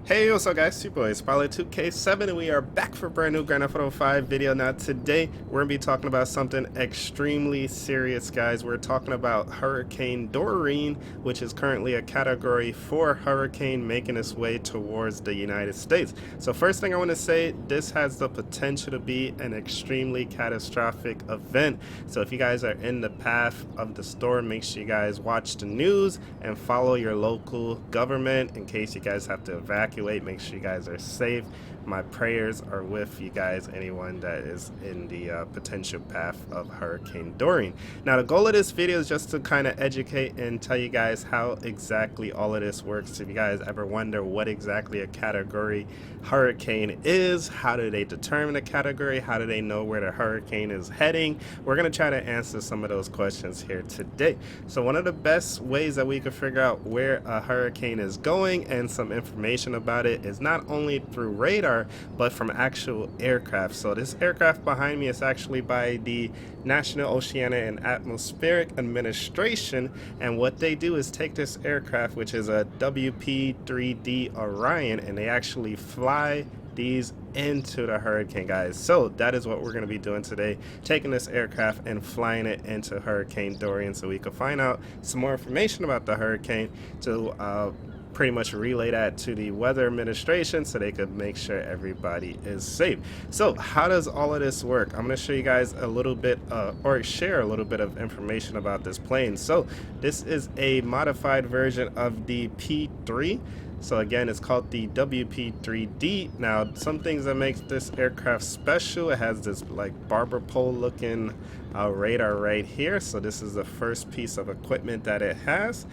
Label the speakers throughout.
Speaker 1: Hey, what's up guys, it's your boy, it's Pilot 2K7 and we are back for a brand new Grand Theft Auto 5 video. Now today, we're going to be talking about something extremely serious, guys. We're talking about Hurricane Dorian, which is currently a Category 4 hurricane making its way towards the United States. So first thing I want to say, this has the potential to be an extremely catastrophic event. So if you guys are in the path of the storm, make sure you guys watch the news and follow your local government in case you guys have to evacuate. Make sure you guys are safe. My prayers are with you guys, anyone that is in the potential path of Hurricane Dorian. Now the goal of this video is just to kind of educate and tell you guys how exactly all of this works. If you guys ever wonder what exactly a category hurricane is, how do they determine a category, how do they know where the hurricane is heading, we're going to try to answer some of those questions here today. So one of the best ways that we can figure out where a hurricane is going and some information about it is not only through radar but from actual aircraft. So this aircraft behind me is actually by the National Oceanic and Atmospheric Administration, and what they do is take this aircraft, which is a WP-3D Orion, and they actually fly these into the hurricane, guys. So that is what we're going to be doing today, taking this aircraft and flying it into Hurricane Dorian so we can find out some more information about the hurricane to pretty much relay that to the weather administration so they could make sure everybody is safe. So how does all of this work? I'm going to show you guys a little bit or share a little bit of information about this plane. So this is a modified version of the P3. So again, it's called the WP-3D. Now, some things that makes this aircraft special, it has this like barber pole looking radar right here. So this is the first piece of equipment that it has.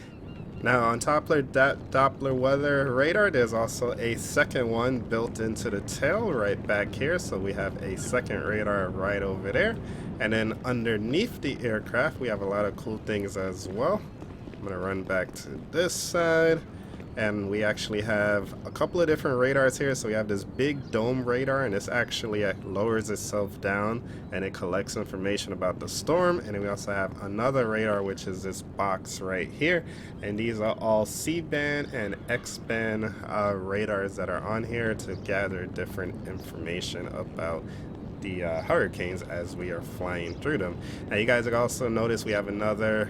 Speaker 1: Now on top of that Doppler weather radar, there's also a second one built into the tail right back here. So we have a second radar right over there. And then underneath the aircraft, we have a lot of cool things as well. I'm gonna run back to this side. And we actually have a couple of different radars here. So we have this big dome radar, and this actually lowers itself down and it collects information about the storm. And then we also have another radar, which is this box right here. And these are all C-band and X-band radars that are on here to gather different information about the hurricanes as we are flying through them. Now you guys have also noticed we have another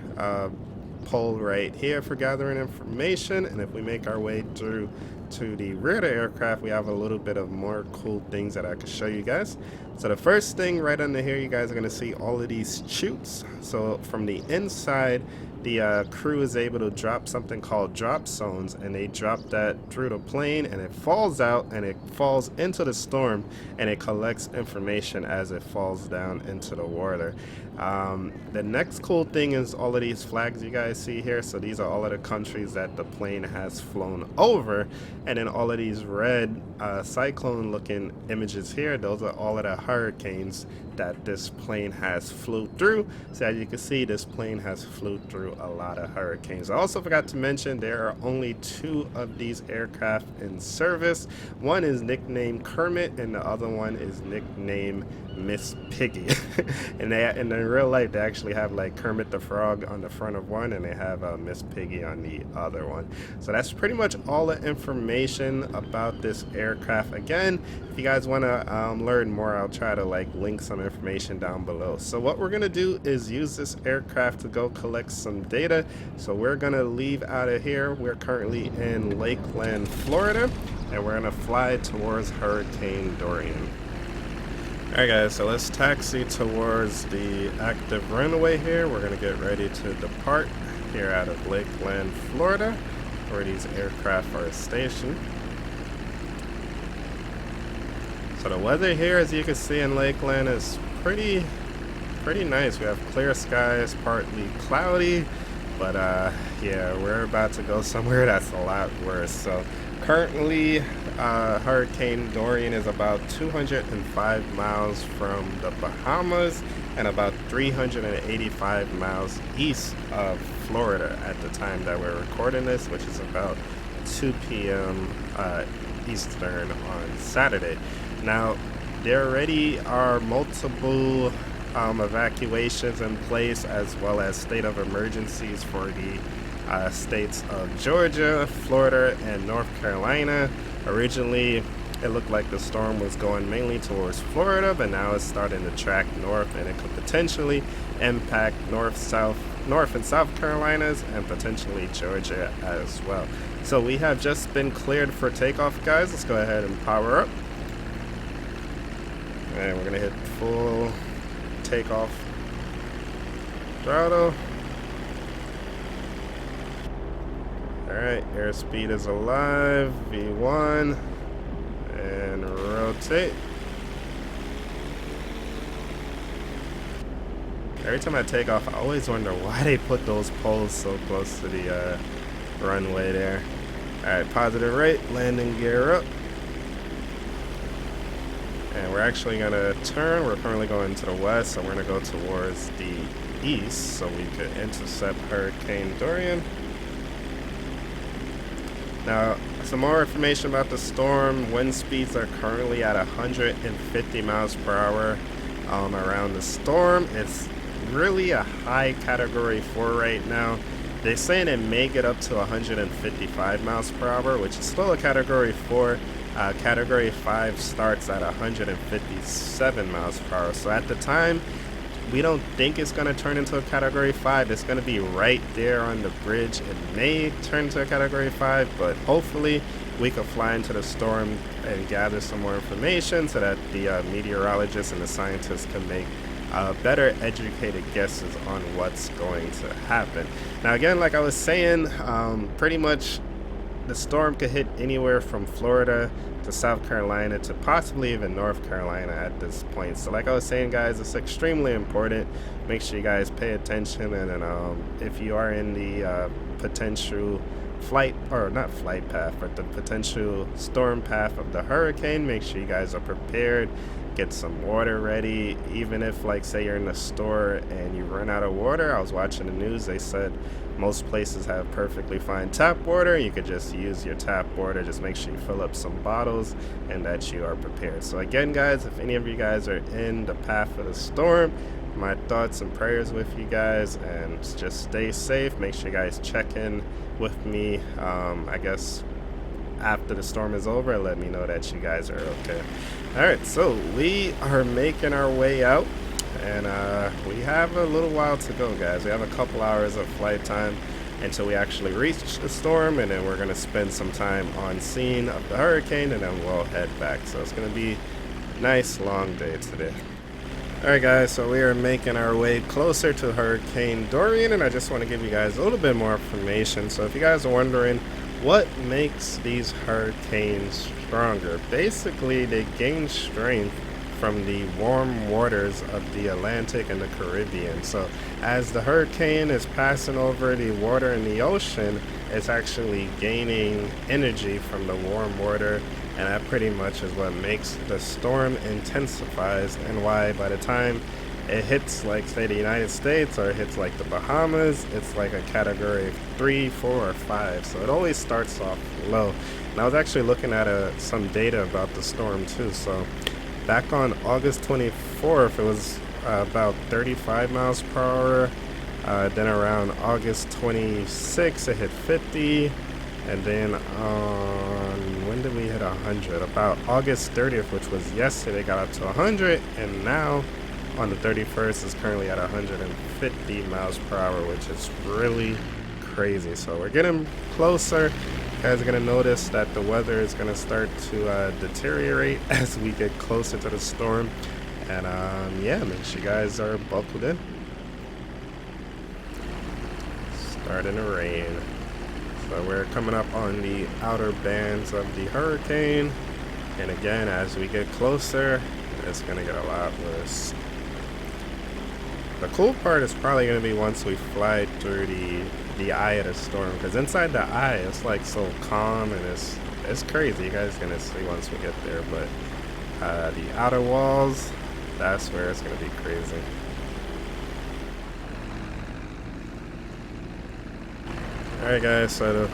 Speaker 1: pole right here for gathering information, and if we make our way through to the rear of the aircraft, we have a little bit of more cool things that I can show you guys. So the first thing right under here, you guys are going to see all of these chutes. So from the inside, the crew is able to drop something called drop zones, and they drop that through the plane and it falls out and it falls into the storm and it collects information as it falls down into the water. The next cool thing is all of these flags you guys see here. So these are all of the countries that the plane has flown over, and then all of these red cyclone looking images here, those are all of the hurricanes that this plane has flew through. So as you can see, this plane has flew through a lot of hurricanes. I also forgot to mention there are only 2 of these aircraft in service. One is nicknamed Kermit and the other one is nicknamed Miss Piggy. And in real life they actually have like Kermit the Frog on the front of one, and they have Miss Piggy on the other one. So that's pretty much all the information about this aircraft. Again, if you guys want to learn more, I'll try to like link some information down below. So what we're gonna do is use this aircraft to go collect some data. So we're gonna leave out of here. We're currently in Lakeland, Florida, and we're gonna fly towards Hurricane Dorian. Alright guys, so let's taxi towards the active runway here. We're gonna get ready to depart here out of Lakeland, Florida, where these aircraft are stationed. So the weather here, as you can see in Lakeland, is pretty nice. We have clear skies, partly cloudy, but yeah, we're about to go somewhere that's a lot worse. So currently, Hurricane Dorian is about 205 miles from the Bahamas and about 385 miles east of Florida at the time that we're recording this, which is about 2 p.m. Eastern on Saturday. Now, there already are multiple evacuations in place, as well as state of emergencies for the states of Georgia, Florida, and North Carolina. Originally, it looked like the storm was going mainly towards Florida, but now it's starting to track north, and it could potentially impact North and South Carolinas, and potentially Georgia as well. So we have just been cleared for takeoff, guys. Let's go ahead and power up. And we're gonna hit full takeoff throttle. Alright, airspeed is alive, V1, and rotate. Every time I take off, I always wonder why they put those poles so close to the runway there. Alright, positive rate, landing gear up. And we're actually gonna turn. We're currently going to the west, so we're gonna go towards the east so we could intercept Hurricane Dorian. Now, some more information about the storm. Wind speeds are currently at 150 miles per hour around the storm. It's really a high category 4 right now. They're saying it may get up to 155 miles per hour, which is still a category 4. Category 5 starts at 157 miles per hour. So at the time, we don't think it's going to turn into a category 5. It's going to be right there on the bridge. It may turn to a category 5, but hopefully we could fly into the storm and gather some more information so that the meteorologists and the scientists can make better educated guesses on what's going to happen. Now again, like I was saying, pretty much the storm could hit anywhere from Florida to South Carolina to possibly even North Carolina at this point. So like I was saying, guys, it's extremely important. Make sure you guys pay attention, and then if you are in the potential flight, or not flight path, but the potential storm path of the hurricane, make sure you guys are prepared. Get some water ready. Even if, like, say you're in the store and you run out of water, I was watching the news, they said most places have perfectly fine tap water. You could just use your tap water. Just make sure you fill up some bottles and that you are prepared. So again, guys, if any of you guys are in the path of the storm, my thoughts and prayers with you guys, and just stay safe. Make sure you guys check in with me, I guess after the storm is over, let me know that you guys are okay. All right, so we are making our way out, and we have a little while to go, guys. We have a couple hours of flight time until we actually reach the storm, and then we're going to spend some time on scene of the hurricane, and then we'll head back. So it's going to be a nice long day today. All right, guys, so we are making our way closer to Hurricane Dorian, and I just want to give you guys a little bit more information. So if you guys are wondering what makes these hurricanes stronger, basically they gain strength from the warm waters of the Atlantic and the Caribbean. So as the hurricane is passing over the water in the ocean, it's actually gaining energy from the warm water, and that pretty much is what makes the storm intensifies, and why by the time it hits, like, say, the United States, or it hits like the Bahamas, it's like a category 3, 4, or 5. So it always starts off low. And I was actually looking at some data about the storm too. So back on August 24th, it was about 35 miles per hour. Then around August 26th, it hit 50. And then on, when did we hit 100? About August 30th, which was yesterday, got up to 100. And now on the 31st is currently at 150 miles per hour, which is really crazy. So we're getting closer. You guys are going to notice that the weather is going to start to deteriorate as we get closer to the storm. And yeah, make sure you guys are buckled in. Starting to rain. So we're coming up on the outer bands of the hurricane. And again, as we get closer, it's going to get a lot worse. The cool part is probably going to be once we fly through the eye of the storm, because inside the eye it's like so calm, and it's crazy. You guys are going to see once we get there, but the outer walls, that's where it's going to be crazy. Alright, guys, so the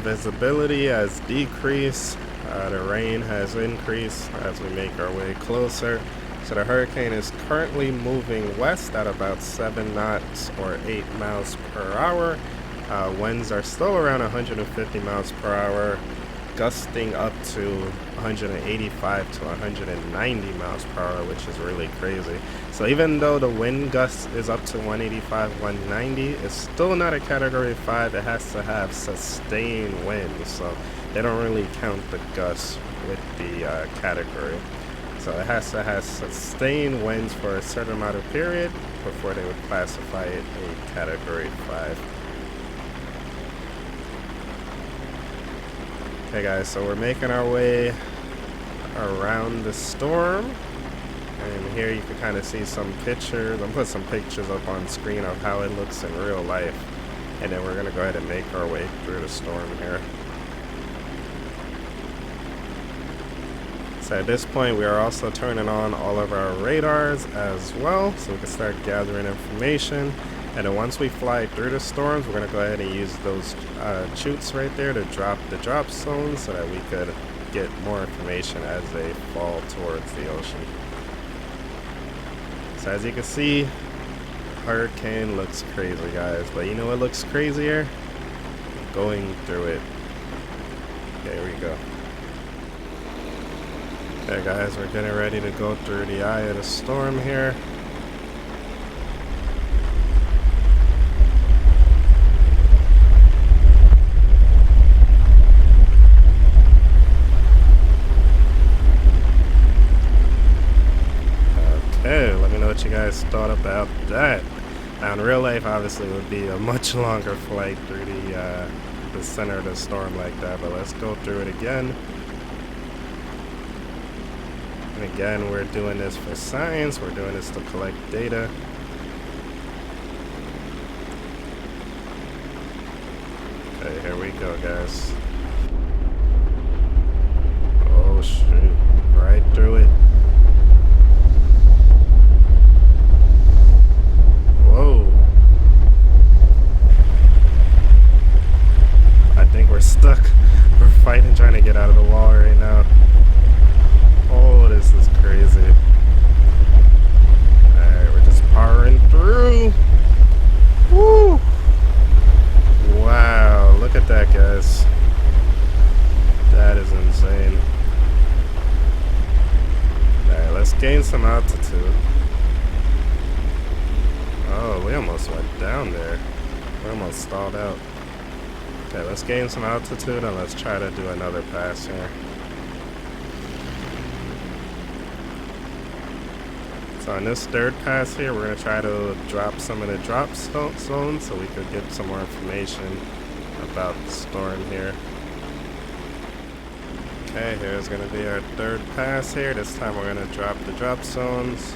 Speaker 1: visibility has decreased, the rain has increased as we make our way closer. So the hurricane is currently moving west at about 7 knots or 8 miles per hour. Winds are still around 150 miles per hour. gusting up to 185 to 190 miles per hour, which is really crazy. So even though the wind gust is up to 185, 190, it's still not a Category 5. It has to have sustained winds, so they don't really count the gusts with the category. So it has to have sustained winds for a certain amount of period before they would classify it a Category 5. Okay guys, so we're making our way around the storm, and here you can kind of see some pictures. I'm putting some pictures up on screen of how it looks in real life, and then we're going to go ahead and make our way through the storm here. So at this point we are also turning on all of our radars as well, so we can start gathering information. And then once we fly through the storms, we're going to go ahead and use those chutes right there to drop the drop zones so that we could get more information as they fall towards the ocean. So as you can see, hurricane looks crazy, guys. But you know what looks crazier? Going through it. Okay, here we go. Okay guys, we're getting ready to go through the eye of the storm here. Okay, let me know what you guys thought about that. Now in real life, obviously, it would be a much longer flight through the center of the storm like that, but let's go through it again. And again, we're doing this for science. We're doing this to collect data. Okay, here we go, guys. Oh, shoot. Right through it. Whoa. I think we're stuck. We're fighting, trying to get out of the wall right now. Oh, this is crazy. Alright, we're just powering through. Woo! Wow, look at that, guys. That is insane. Alright, let's gain some altitude. Oh, we almost went down there. We almost stalled out. Okay, let's gain some altitude and let's try to do another pass here. So on this third pass here, we're going to try to drop some of the drop zones so we could get some more information about the storm here. Okay, here's going to be our third pass here. This time we're going to drop the drop zones.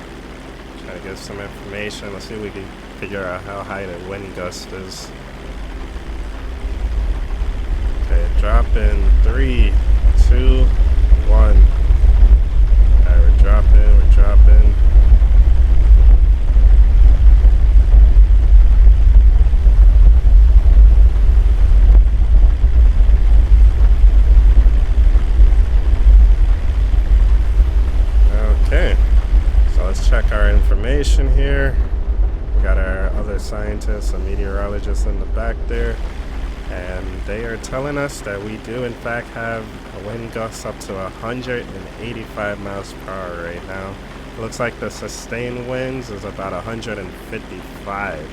Speaker 1: Try to get some information. Let's see if we can figure out how high the wind gust is. Okay, drop in 3, 2, 1. Alright, we're dropping, we're dropping. Okay, so let's check our information here. We got our other scientists and meteorologists in the back there, and they are telling us that we do in fact have a wind gust up to 185 miles per hour right now. It looks like the sustained winds is about 155.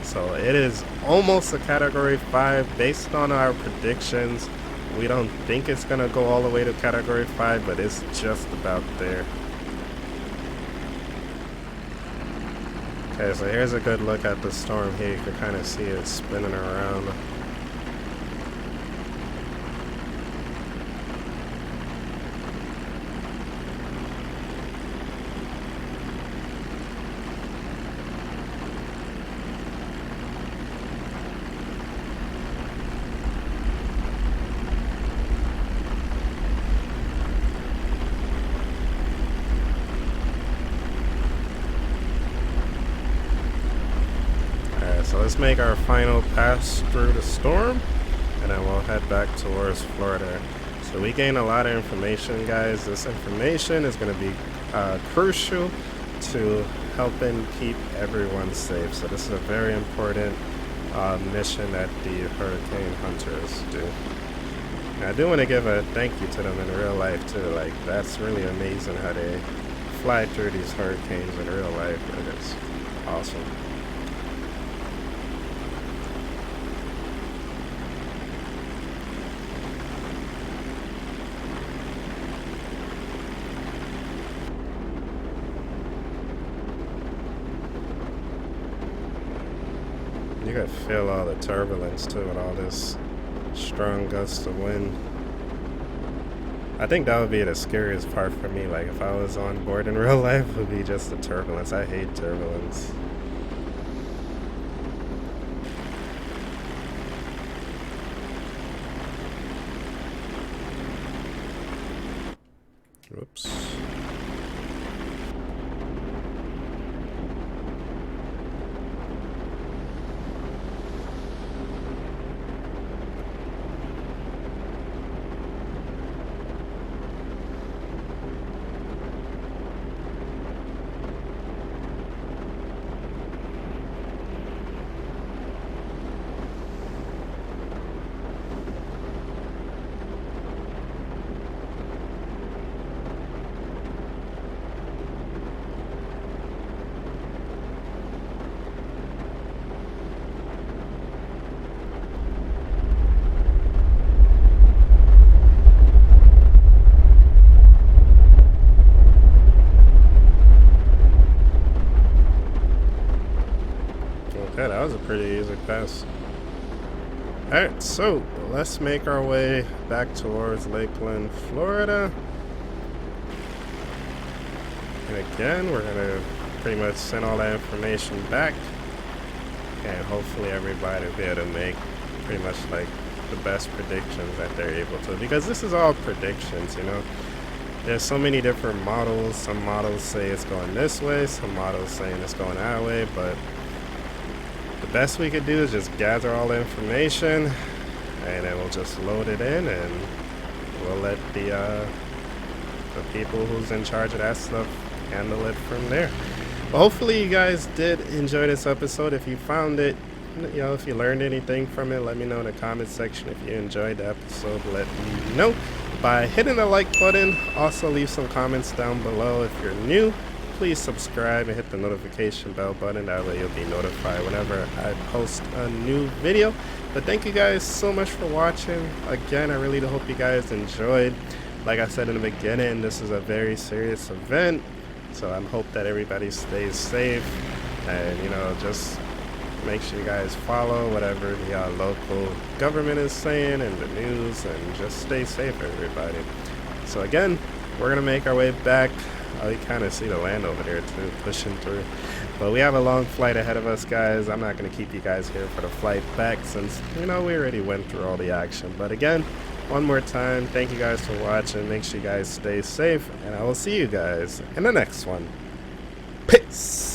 Speaker 1: So it is almost a Category 5 based on our predictions. We don't think it's going to go all the way to Category 5, but it's just about there. Okay, so here's a good look at the storm here. You can kind of see it spinning around. So let's make our final pass through the storm, and then we'll head back towards Florida. So we gained a lot of information, guys. This information is going to be crucial to helping keep everyone safe. So this is a very important mission that the hurricane hunters do. I do want to give a thank you to them in real life too. Like, that's really amazing how they fly through these hurricanes in real life. Like, it's awesome. You could feel all the turbulence too with all this strong gusts of wind. I think that would be the scariest part for me. Like, if I was on board in real life, would be just the turbulence. I hate turbulence. Whoops. Okay, that was a pretty easy pass. Alright, so let's make our way back towards Lakeland, Florida. And again, we're going to pretty much send all that information back. And hopefully everybody will be able to make pretty much like the best predictions that they're able to. Because this is all predictions, you know. There's so many different models. Some models say it's going this way. Some models saying it's going that way. But the best we could do is just gather all the information, and then we'll just load it in, and we'll let the people who's in charge of that stuff handle it from there. But hopefully you guys did enjoy this episode. If you found it, you know, if you learned anything from it, let me know in the comment section. If you enjoyed the episode, let me know by hitting the like button. Also leave some comments down below. If you're new, please subscribe and hit the notification bell button. That way you'll be notified whenever I post a new video. But thank you guys so much for watching. Again, I really do hope you guys enjoyed. Like I said in the beginning, this is a very serious event, so I hope that everybody stays safe, and, you know, just make sure you guys follow whatever the local government is saying in the news, and just stay safe, everybody. So again, we're gonna make our way back. You kind of see the land over there too, pushing through. But we have a long flight ahead of us, guys. I'm not going to keep you guys here for the flight back, since, you know, we already went through all the action. But again, one more time, thank you guys for watching. Make sure you guys stay safe, and I will see you guys in the next one. Peace.